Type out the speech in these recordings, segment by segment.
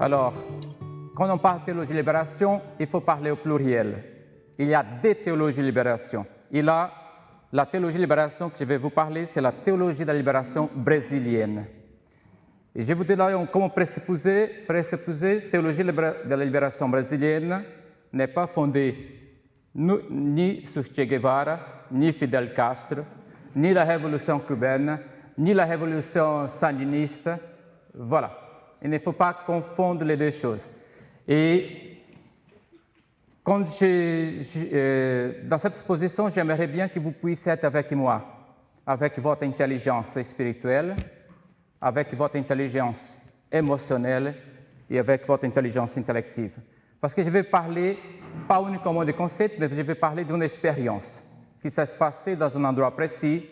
Alors, quand on parle de théologie de libération, il faut parler au pluriel. Il y a des théologies de libération. Et là, la théologie de libération que je vais vous parler, c'est la théologie de la libération brésilienne. Et je vous dis là comment présupposer théologie de la libération brésilienne n'est pas fondée ni sur Che Guevara, ni Fidel Castro, ni la révolution cubaine, ni la révolution sandiniste. Voilà. Il ne faut pas confondre les deux choses. Et quand dans cette exposition, j'aimerais bien que vous puissiez être avec moi, avec votre intelligence spirituelle, avec votre intelligence émotionnelle et avec votre intelligence intellective. Parce que je vais parler, pas uniquement de concepts, mais je vais parler d'une expérience qui s'est passée dans un endroit précis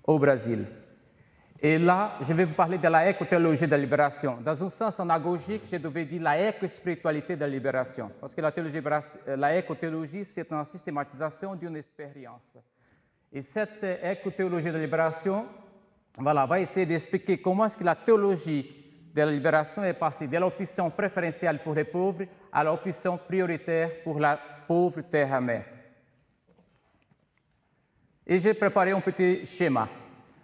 au Brésil. Et là, je vais vous parler de la écothéologie de la libération. Dans un sens anagogique, je devais dire la éco-spiritualité de la libération. Parce que la écothéologie, c'est une systématisation d'une expérience. Et cette écothéologie de la libération, voilà, va essayer d'expliquer comment est-ce que la théologie de la libération est passée de l'option préférentielle pour les pauvres à l'option prioritaire pour la pauvre terre-mère. Et j'ai préparé un petit schéma.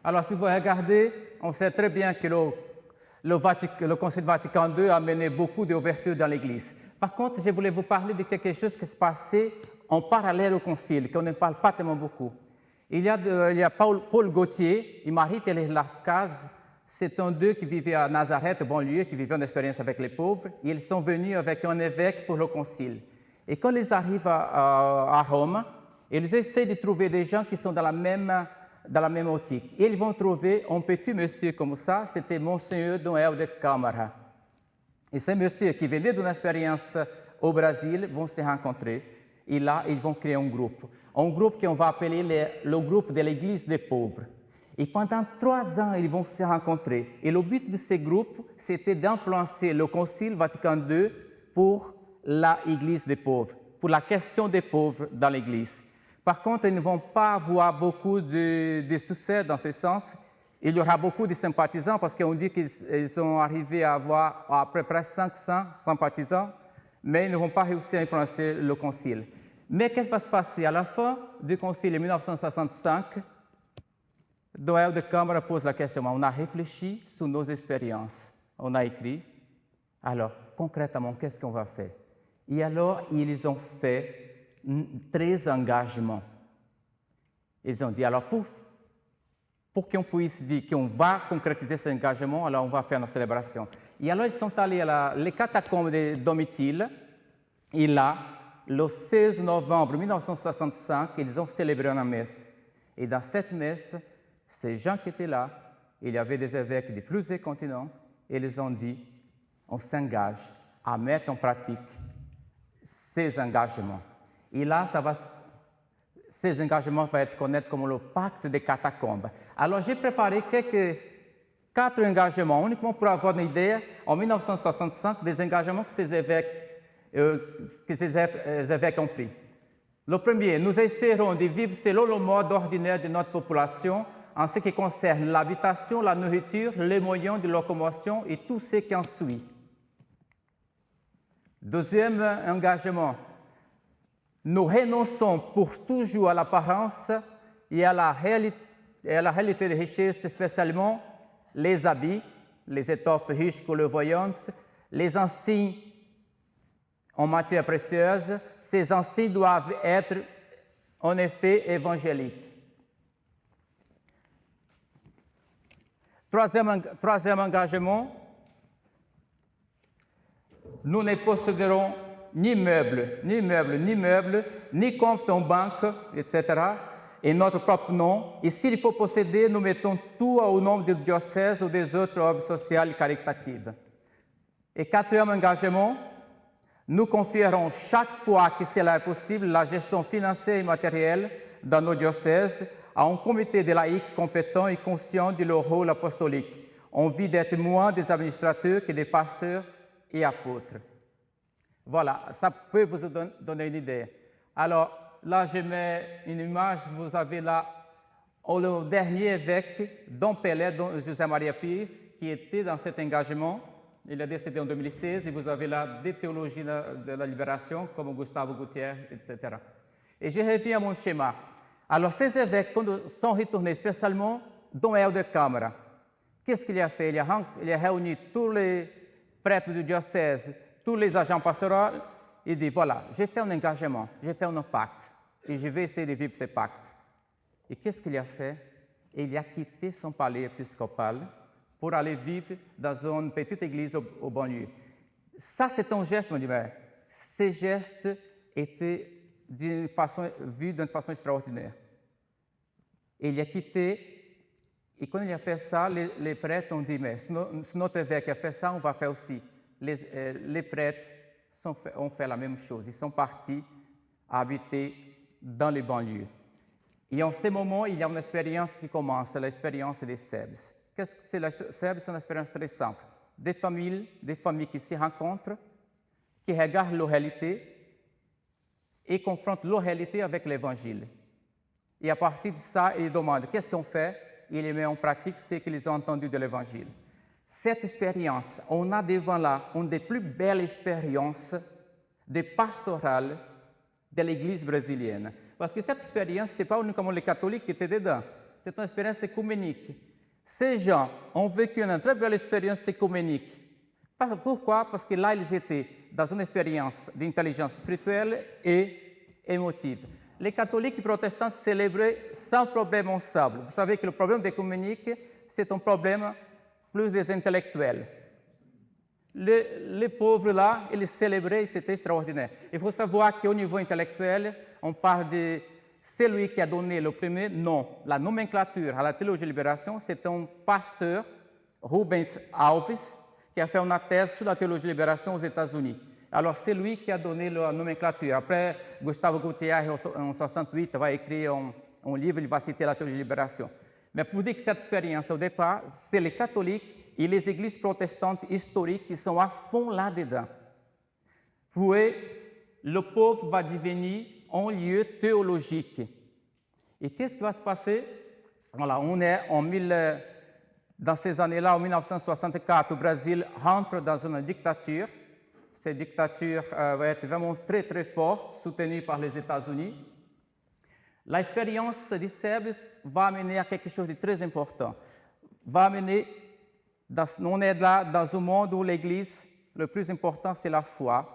Alors, si vous regardez, on sait très bien que le Concile Vatican II a mené beaucoup d'ouvertures dans l'Église. Par contre, je voulais vous parler de quelque chose qui se passait en parallèle au Concile, qu'on ne parle pas tellement beaucoup. Il y a Paul Gauthier et Marie-Thérèse Lascaz. C'est un d'eux qui vivait à Nazareth, banlieue, qui vivait une expérience avec les pauvres. Et ils sont venus avec un évêque pour le Concile. Et quand ils arrivent à Rome, ils essaient de trouver des gens qui sont dans la même optique. Et ils vont trouver un petit monsieur comme ça, c'était Monseigneur Noël de Câmara. Et ces messieurs qui venaient d'une expérience au Brésil vont se rencontrer. Et là, ils vont créer un groupe qu'on va appeler le groupe de l'Église des pauvres. Et pendant 3 ans, ils vont se rencontrer. Et le but de ce groupe, c'était d'influencer le Concile Vatican II pour l'Église des pauvres, pour la question des pauvres dans l'Église. Par contre, ils ne vont pas avoir beaucoup de succès dans ce sens. Il y aura beaucoup de sympathisants parce qu'on dit qu'ils sont arrivés à avoir à peu près 500 sympathisants, mais ils ne vont pas réussir à influencer le Concile. Mais qu'est-ce qui va se passer? À la fin du Concile en 1965, Noël de Câmara pose la question. On a réfléchi sur nos expériences. On a écrit. Alors, concrètement, qu'est-ce qu'on va faire? Et alors, ils ont fait 13 engagements. Ils ont dit, alors, pour qu'on puisse dire qu'on va concrétiser ces engagements, alors on va faire une célébration. Et alors, ils sont allés à les catacombes de Domitille, et là, le 16 novembre 1965, ils ont célébré une messe. Et dans cette messe, ces gens qui étaient là, il y avait des évêques de plusieurs continents, et ils ont dit, on s'engage à mettre en pratique ces engagements. Et là, ces engagements vont être connus comme le pacte des catacombes. Alors, j'ai préparé 4 engagements, uniquement pour avoir une idée, en 1965, des engagements que ces évêques ont pris. Le premier, nous essaierons de vivre selon le mode ordinaire de notre population en ce qui concerne l'habitation, la nourriture, les moyens de locomotion et tout ce qui en suit. Deuxième engagement, nous renonçons pour toujours à l'apparence et à la réalité des richesses, spécialement les habits, les étoffes riches couleurs-voyantes, les insignes en matière précieuse. Ces insignes doivent être en effet évangéliques. Troisième engagement, nous ne posséderons ni meubles, ni compte en banque, etc., et notre propre nom. Et s'il faut posséder, nous mettons tout au nom du diocèse ou des autres œuvres sociales et caritatives. Et quatrième engagement, nous confierons chaque fois que cela est possible la gestion financière et matérielle dans nos diocèses à un comité de laïcs compétent et conscient de leur rôle apostolique, en vue d'être moins des administrateurs que des pasteurs et apôtres. Voilà, ça peut vous donner une idée. Alors, là, je mets une image, vous avez là le dernier évêque, Dom Pelé, Dom José Maria Pires, qui était dans cet engagement. Il est décédé en 2016 et vous avez là des théologies de la libération comme Gustavo Gutiérrez, etc. Et je reviens à mon schéma. Alors ces évêques, quand ils sont retournés, spécialement Dom Helder Câmara, qu'est-ce qu'il a fait? Il a réuni tous les prêtres du diocèse, tous les agents pastoraux, et dit, voilà, j'ai fait un engagement, j'ai fait un pacte, et je vais essayer de vivre ce pacte. Et qu'est-ce qu'il a fait? Il a quitté son palais épiscopal pour aller vivre dans une petite église au banlieue. Ça, c'est un geste, mon Dieu. Ces gestes étaient vus d'une façon extraordinaire. Il a quitté, et quand il a fait ça, les prêtres ont dit, mais si notre évêque a fait ça, on va faire aussi. Les prêtres ont fait la même chose. Ils sont partis habiter dans les banlieues. Et en ce moment, il y a une expérience qui commence, l'expérience des SEBS. Qu'est-ce que c'est la SEBS? C'est une expérience très simple. Des familles qui se rencontrent, qui regardent leur réalité et confrontent leur réalité avec l'Évangile. Et à partir de ça, ils demandent qu'est-ce qu'on fait? Et ils mettent en pratique ce qu'ils ont entendu de l'Évangile. Cette expérience, on a devant là une des plus belles expériences de pastorale de l'Église brésilienne. Parce que cette expérience, ce n'est pas uniquement les catholiques qui étaient dedans, c'est une expérience écuménique. Ces gens ont vécu une très belle expérience écuménique. Pourquoi? Parce que là, ils étaient dans une expérience d'intelligence spirituelle et émotive. Les catholiques et protestants célébraient sans problème ensemble. Vous savez que le problème d'écuménique, c'est un problème plus des intellectuels. Les pauvres là, ils célébraient, c'était extraordinaire. Il faut savoir qu'au niveau intellectuel, on parle de celui qui a donné le premier nom, la nomenclature à la théologie de libération, c'est un pasteur, Rubens Alves, qui a fait une thèse sur la théologie de libération aux États-Unis. Alors, c'est lui qui a donné la nomenclature. Après, Gustavo Gutiérrez, en 68, va écrire un livre, il va citer la théologie de libération. Mais pour dire que cette expérience, au départ, c'est les catholiques et les églises protestantes historiques qui sont à fond là-dedans. Puis, le pauvre va devenir un lieu théologique. Et qu'est-ce qui va se passer? Voilà, on est dans ces années-là, en 1964, le Brésil rentre dans une dictature. Cette dictature va être vraiment très, très forte, soutenue par les États-Unis. L'expérience de SEBS va amener à quelque chose de très important. On est là dans un monde où l'Église, le plus important, c'est la foi.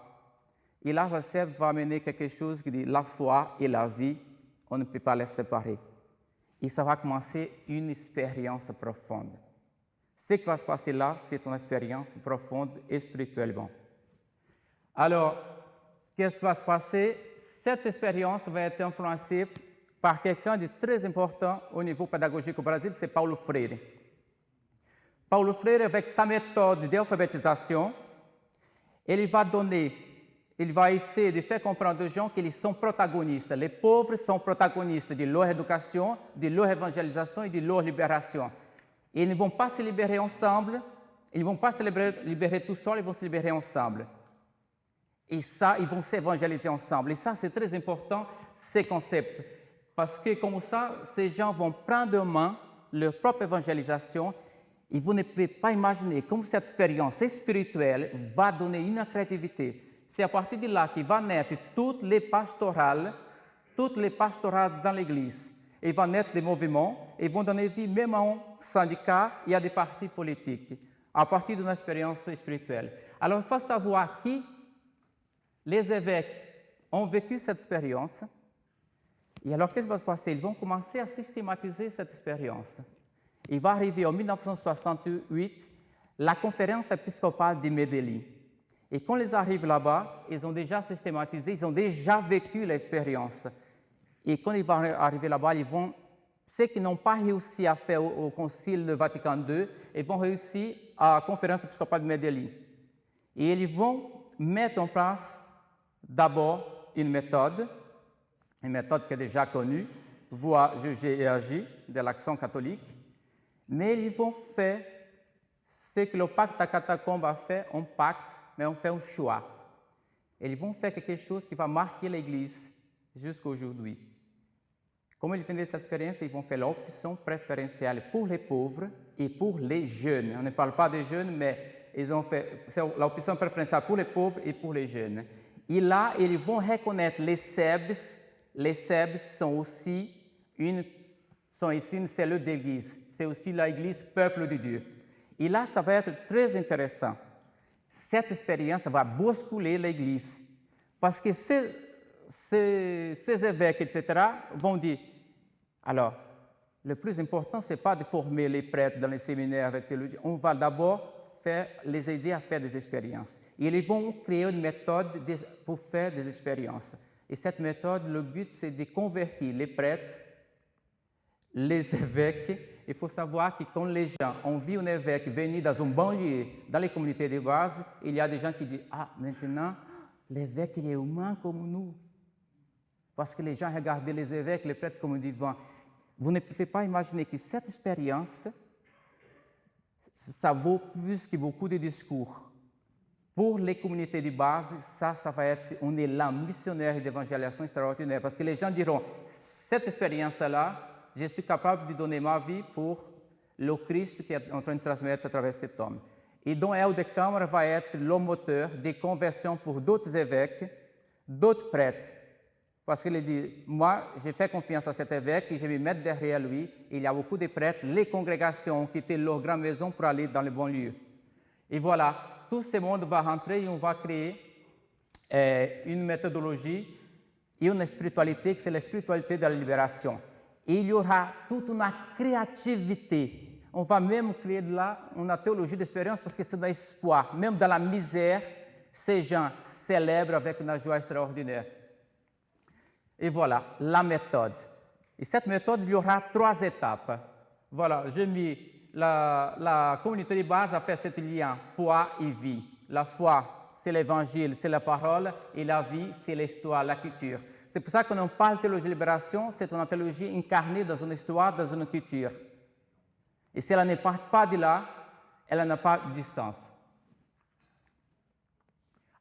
Et là, la SEBS va amener quelque chose qui dit la foi et la vie, on ne peut pas les séparer. Et ça va commencer une expérience profonde. Ce qui va se passer là, c'est une expérience profonde et spirituellement. Alors, qu'est-ce qui va se passer? Cette expérience va être influencée par quelqu'un de très important au niveau pédagogique au Brésil, c'est Paulo Freire. Paulo Freire, avec sa méthode d'alphabétisation, il va essayer de faire comprendre aux gens qu'ils sont protagonistes. Les pauvres sont protagonistes de leur éducation, de leur évangélisation et de leur libération. Et ils ne vont pas se libérer ensemble, ils ne vont pas se libérer tout seuls, ils vont se libérer ensemble. Et ça, ils vont s'évangéliser ensemble. Et ça, c'est très important, ces concepts. Parce que comme ça, ces gens vont prendre en main leur propre évangélisation. Et vous ne pouvez pas imaginer comment cette expérience spirituelle va donner une créativité. C'est à partir de là qu'il va naître toutes les pastorales dans l'Église. Et vont naître des mouvements et vont donner vie même à un syndicat et à des partis politiques, à partir d'une expérience spirituelle. Alors, il faut savoir qui les évêques ont vécu cette expérience. Et alors, qu'est-ce qui va se passer? Ils vont commencer à systématiser cette expérience. Il va arriver en 1968 la conférence épiscopale de Medellín. Et quand ils arrivent là-bas, ils ont déjà systématisé, ils ont déjà vécu l'expérience. Et quand ils vont arriver là-bas, ceux qui n'ont pas réussi à faire au Concile de Vatican II, ils vont réussir à la conférence épiscopale de Medellín. Et ils vont mettre en place d'abord une méthode qui est déjà connue, voie, juger et agir de l'action catholique, mais ils vont faire ce que le pacte à Catacombe a fait, un pacte, mais on fait un choix. Et ils vont faire quelque chose qui va marquer l'Église jusqu'à aujourd'hui. Comme ils viennent de cette expérience, ils vont faire l'option préférentielle pour les pauvres et pour les jeunes. On ne parle pas des jeunes, mais c'est l'option préférentielle pour les pauvres et pour les jeunes. Et là, ils vont reconnaître les SEBS. Les SEBS sont aussi une cellule d'église. C'est aussi l'église peuple de Dieu. Et là, ça va être très intéressant. Cette expérience va bousculer l'église. Parce que ces évêques, etc., vont dire, alors, le plus important, ce n'est pas de former les prêtres dans les séminaires avec théologie. On va d'abord les aider à faire des expériences. Et ils vont créer une méthode pour faire des expériences. Et cette méthode, le but, c'est de convertir les prêtres, les évêques. Il faut savoir que quand les gens ont vu un évêque venir dans une banlieue, dans les communautés de base, il y a des gens qui disent « Ah, maintenant, l'évêque il est humain comme nous. » Parce que les gens regardaient les évêques, les prêtres comme divins. Vous ne pouvez pas imaginer que cette expérience, ça vaut plus que beaucoup de discours. Pour les communautés de base, ça va être un élan missionnaire et d'évangélisation extraordinaire. Parce que les gens diront, cette expérience-là, je suis capable de donner ma vie pour le Christ qui est en train de transmettre à travers cet homme. Et donc, El de Câmara va être le moteur de conversion pour d'autres évêques, d'autres prêtres. Parce qu'il dit, moi, j'ai fait confiance à cet évêque et je vais me mettre derrière lui. Il y a beaucoup de prêtres, les congrégations ont quitté leur grande maison pour aller dans les bons lieux. Et voilà, tout ce monde va rentrer et on va créer une méthodologie et une spiritualité, qui c'est la spiritualité de la libération. Et il y aura toute une créativité. On va même créer de là une théologie d'expérience parce que c'est un espoir. Même dans la misère, ces gens célèbrent avec une joie extraordinaire. Et voilà, la méthode. Et cette méthode, il y aura 3 étapes. Voilà, j'ai mis la communauté de base a fait ce lien foi et vie. La foi, c'est l'évangile, c'est la parole, et la vie, c'est l'histoire, la culture. C'est pour ça que quand on parle de théologie de libération, c'est une théologie incarnée dans une histoire, dans une culture. Et si elle ne part pas de là, elle n'a pas du sens.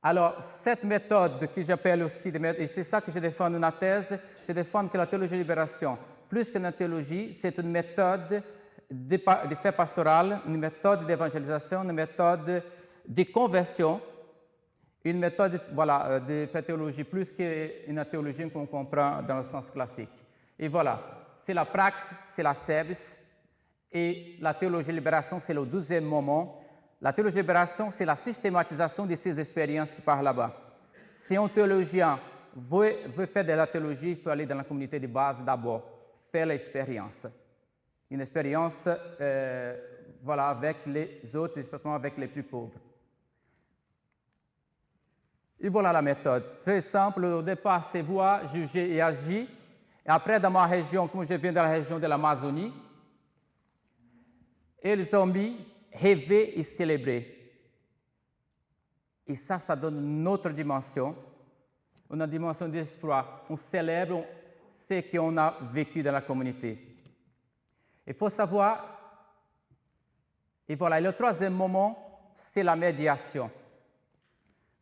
Alors, cette méthode que j'appelle aussi, et c'est ça que je défends dans ma thèse, je défends que la théologie de libération, plus qu'une théologie, c'est une méthode de fait pastoral, une méthode d'évangélisation, une méthode de conversion, une méthode voilà, de fait théologie, plus qu'une théologie qu'on comprend dans le sens classique. Et voilà, c'est la praxe, c'est la SEBS, et la théologie de libération, c'est le 12e moment. La théologie de libération, c'est la systématisation de ces expériences qui parlent là-bas. Si un théologien veut faire de la théologie, il faut aller dans la communauté de base d'abord, faire l'expérience. Une expérience voilà, avec les autres, especially avec les plus pauvres. Et voilà la méthode. Très simple, au départ, c'est voir, juger et agir. Et après, dans ma région, comme je viens de la région de l'Amazonie, ils ont mis rêver et célébrer. Et ça donne une autre dimension, une dimension d'espoir. On célèbre ce qu'on a vécu dans la communauté. Il faut savoir, et voilà, le 3e moment, c'est la médiation.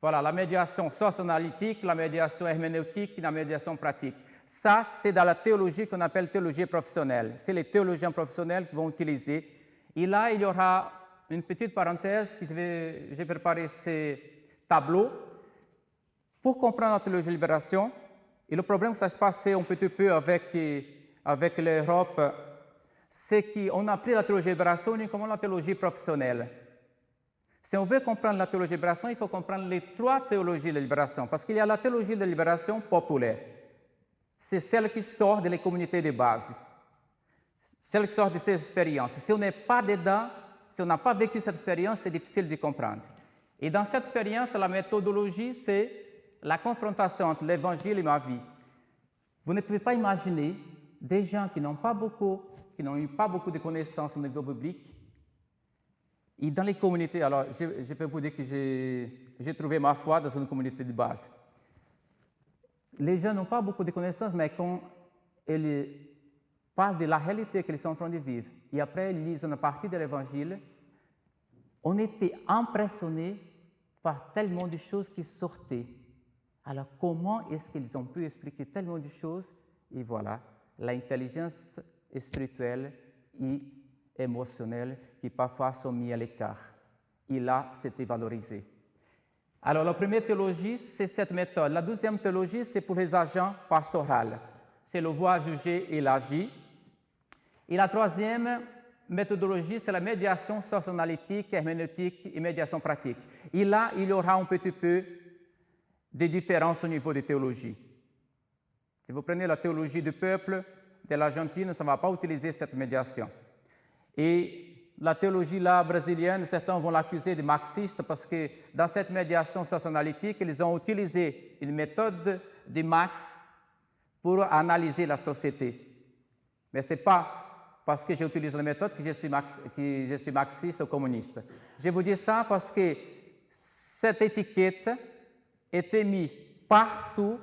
Voilà, la médiation socio-analytique, la médiation herméneutique et la médiation pratique. Ça, c'est dans la théologie qu'on appelle théologie professionnelle. C'est les théologiens professionnels qui vont utiliser. Et là, il y aura une petite parenthèse, j'ai préparé ces tableaux pour comprendre la théologie de libération. Et le problème que ça se passe un petit peu avec l'Europe, c'est qu'on a pris la théologie de libération uniquement la théologie professionnelle. Si on veut comprendre la théologie de libération, il faut comprendre les 3 théologies de libération, parce qu'il y a la théologie de libération populaire. C'est celle qui sort des communautés de base, celle qui sort de ces expériences. Si on n'est pas dedans, si on n'a pas vécu cette expérience, c'est difficile de comprendre. Et dans cette expérience, la méthodologie, c'est la confrontation entre l'évangile et ma vie. Vous ne pouvez pas imaginer des gens qui n'ont eu pas beaucoup de connaissances au niveau biblique. Et dans les communautés, alors je peux vous dire que j'ai trouvé ma foi dans une communauté de base. Les gens n'ont pas beaucoup de connaissances, mais quand ils parlent de la réalité qu'ils sont en train de vivre, et après ils lisent une partie de l'Évangile, on était impressionnés par tellement de choses qui sortaient. Alors comment est-ce qu'ils ont pu expliquer tellement de choses? Et voilà, l'intelligence spirituelle et émotionnelle qui parfois sont mises à l'écart. Et là, c'était valorisé. Alors, la première théologie, c'est cette méthode. La deuxième théologie, c'est pour les agents pastoraux. C'est le voir, juger et l'agir. Et la troisième méthodologie, c'est la médiation socio-analytique, herméneutique et médiation pratique. Et là, il y aura un petit peu de différence au niveau des théologies. Si vous prenez la théologie du peuple de l'Argentine, ça ne va pas utiliser cette médiation. Et la théologie là, brésilienne, certains vont l'accuser de marxiste parce que dans cette médiation socio-analytique, ils ont utilisé une méthode de Marx pour analyser la société. Mais ce n'est pas parce que j'utilise la méthode que je suis marxiste ou communiste. Je vous dis ça parce que cette étiquette était mise partout,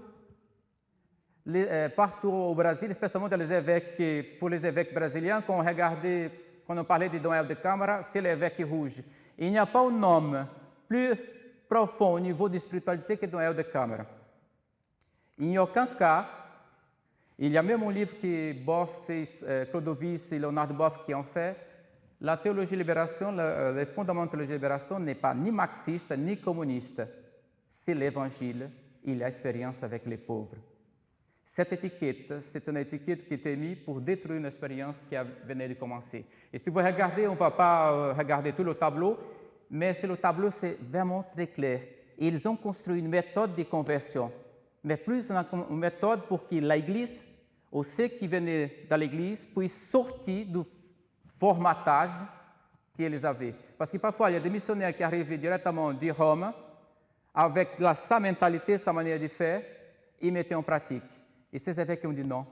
partout au Brésil, spécialement dans les évêques, pour les évêques brésiliens, quand on parlait de Dom Helder de Câmara, c'est l'évêque rouge. Il n'y a pas un homme plus profond au niveau de spiritualité que Dom Helder de Câmara. Il n'y a aucun cas, il y a même un livre que Boff, Clodovis et Leonardo Boff qui ont fait, la théologie de libération, les fondements de la théologie de libération n'est pas ni marxiste ni communiste. C'est l'évangile et l'expérience avec les pauvres. Cette étiquette, c'est une étiquette qui était mise pour détruire une expérience qui venait de commencer. Et si vous regardez, on ne va pas regarder tout le tableau, mais sur le tableau, c'est vraiment très clair. Ils ont construit une méthode de conversion, mais plus une méthode pour que l'Église, ou ceux qui venaient dans l'Église, puissent sortir du formatage qu'ils avaient. Parce que parfois, il y a des missionnaires qui arrivent directement de Rome, avec sa mentalité, sa manière de faire, et mettaient en pratique. Et ces évêques ont dit non.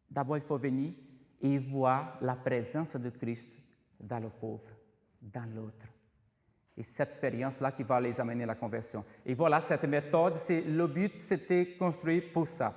D'abord, il faut venir et voir la présence de Christ dans le pauvre, dans l'autre. Et cette expérience-là qui va les amener à la conversion. Et voilà, cette méthode, le but, c'était construit pour ça.